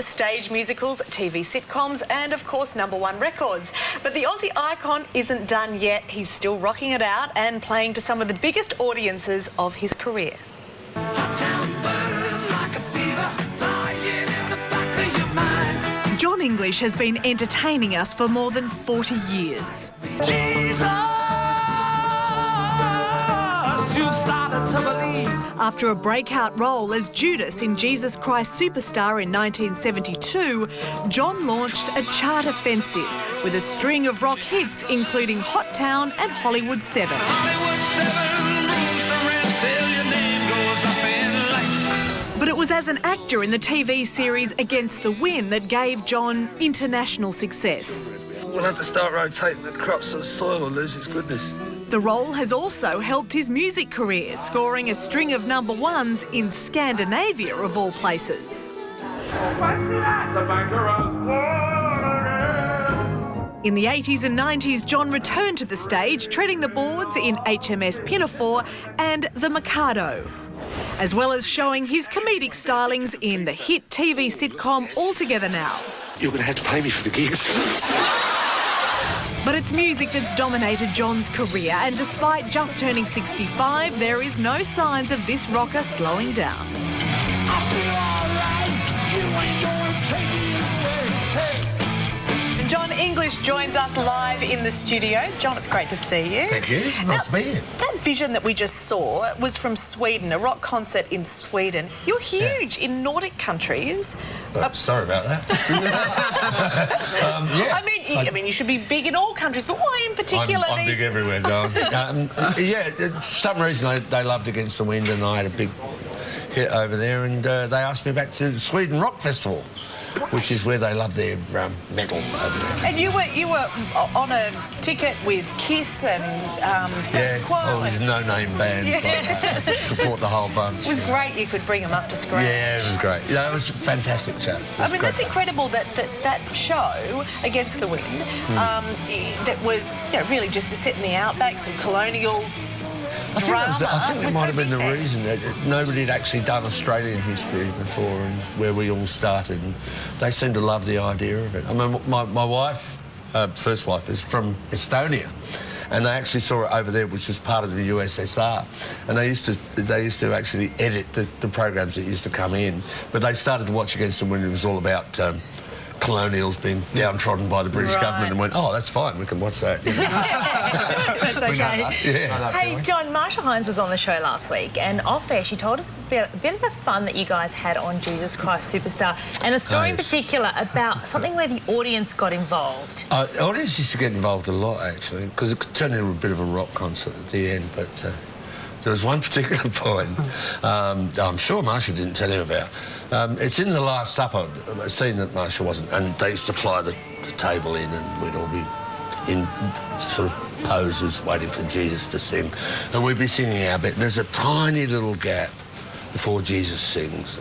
stage musicals, TV sitcoms and, of course, #1 records. But the Aussie icon isn't done yet. He's still rocking it out and playing to some of the biggest audiences of his career. John English has been entertaining us for more than 40 years. Jesus, you started to believe. After a breakout role as Judas in Jesus Christ Superstar in 1972, John launched a chart offensive with a string of rock hits including Hot Town and Hollywood 7. But it was as an actor in the TV series Against the Wind that gave John international success. We'll have to start rotating the crops so the soil will lose its goodness. The role has also helped his music career, scoring a string of #1s in Scandinavia, of all places. In the 80s and 90s, John returned to the stage, treading the boards in HMS Pinafore and The Mikado, as well as showing his comedic stylings in the hit TV sitcom All Together Now. You're going to have to pay me for the gigs. But it's music that's dominated John's career, and despite just turning 65, there is no signs of this rocker slowing down. I feel alright, you ain't gonna take me away. Hey. John English joins us live in the studio. John, it's great to see you. Thank you. Nice to be here. That vision that we just saw was from Sweden, a rock concert in Sweden. You're huge in Nordic countries. Sorry about that. I mean, you should be big in all countries, but why in particular I'm these? big everywhere, Don. For some reason they loved Against the Wind, and I had a big hit over there, and they asked me back to the Sweden Rock Festival, which is where they love their metal over there. And you were on a ticket with Kiss and Status Quo. All these no-name bands like that. Support the whole bunch. It was great you could bring them up to scratch. Yeah, it was great. You know, it was a fantastic show. I mean, that's incredible that show, Against the Wind, that was really just set in the outback, some colonial drama. I think that might have been the reason that nobody had actually done Australian history before, and where we all started. And they seemed to love the idea of it. I mean, my wife, first wife, is from Estonia, and they actually saw it over there, which was part of the USSR. And they used to actually edit the programs that used to come in. But they started to watch Against the Wind. It was all about colonials being downtrodden by the British government, and went, oh, that's fine, we can watch that. You know? That's okay. Yeah. Hey, John, Marsha Hines was on the show last week, and off air she told us a bit of the fun that you guys had on Jesus Christ Superstar, and a story in particular about something where the audience got involved. Audience used to get involved a lot, actually, because it could turn into a bit of a rock concert at the end, but there was one particular point I'm sure Marsha didn't tell you about. It's in The Last Supper, a scene that Marsha wasn't, and they used to fly the table in, and we'd all be in sort of poses waiting for Jesus to sing, and we'd be singing our bit, and there's a tiny little gap before Jesus sings.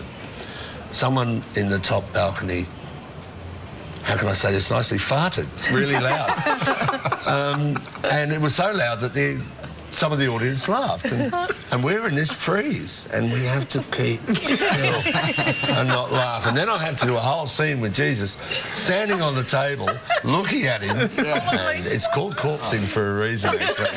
Someone in the top balcony, how can I say this nicely, farted really loud. And it was so loud that some of the audience laughed, and we're in this freeze, and we have to keep still and not laugh. And then I have to do a whole scene with Jesus standing on the table, looking at him, and it's called corpsing for a reason, actually.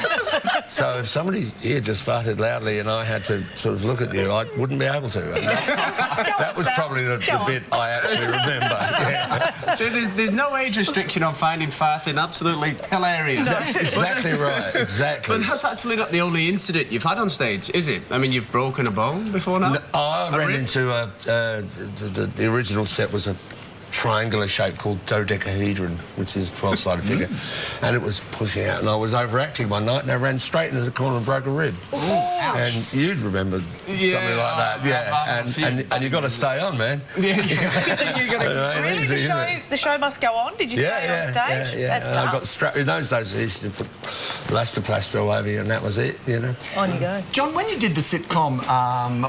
So if somebody here just farted loudly and I had to sort of look at you, I wouldn't be able to. That was probably the bit I actually remember. Yeah. So there's no age restriction on finding farting absolutely hilarious. That's exactly right, exactly. But that's actually not the only incident you've had on stage, is it? I mean, you've broken a bone before now? No, I ran into the original set was a triangular shape called dodecahedron, which is 12-sided figure, and it was pushing out, and I was overacting one night, and I ran straight into the corner and broke a rib. And you'd remember something like that, and you got to stay on, man. Really, the show must go on. Did you stay on stage? Yeah. That's tough. I got strapped. In those days, they used to put plaster all over you, and that was it, you know. On you go. John, when you did the sitcom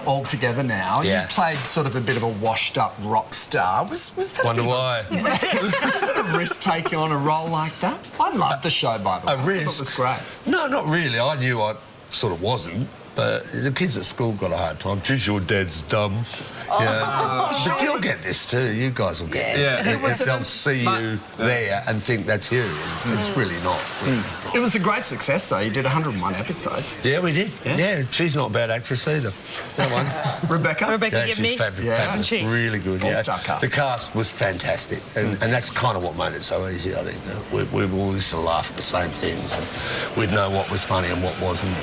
All Together Now, you played sort of a bit of a washed-up rock star. Was that Wonder why. Was that a risk taking on a role like that? I loved the show, by the way. A risk? I thought it was great. No, not really. I knew I sort of wasn't. But the kids at school got a hard time. Geez, your dad's dumb. But you'll get this too. You guys will get this. Yeah. They'll see you there and think that's you. And it's really not. It was a great success, though. You did 101 episodes. Yeah, we did. Yeah, she's not a bad actress either. That one. Rebecca? Yeah, she's Gibney. fabulous. Isn't she? Really good. All-star cast. The cast was fantastic, and that's kind of what made it so easy. I think we all used to laugh at the same things, and we'd know what was funny and what wasn't.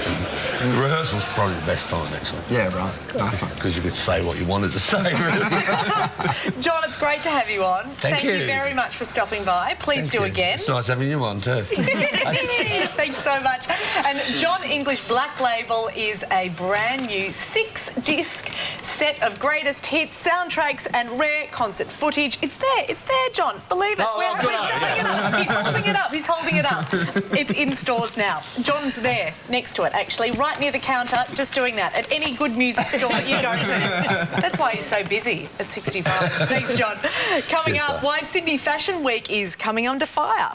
And rehearsal's probably the best time, actually. Yeah, right. Nice one. Because you could say what you wanted to say, really. John, it's great to have you on. Thank you you. very much for stopping by. Please do again. It's nice having you on, too. Thanks so much. And John English Black Label is a brand new 6-disc set of greatest hits, soundtracks and rare concert footage. It's there, John. Believe us. We're showing it up. He's holding it up. It's in stores now. John's there, next to it, actually, right near the counter, just doing that at any good music store that you go to. That's why he's so busy at 65. Thanks, John. Coming up, why Sydney Fashion Week is coming under fire.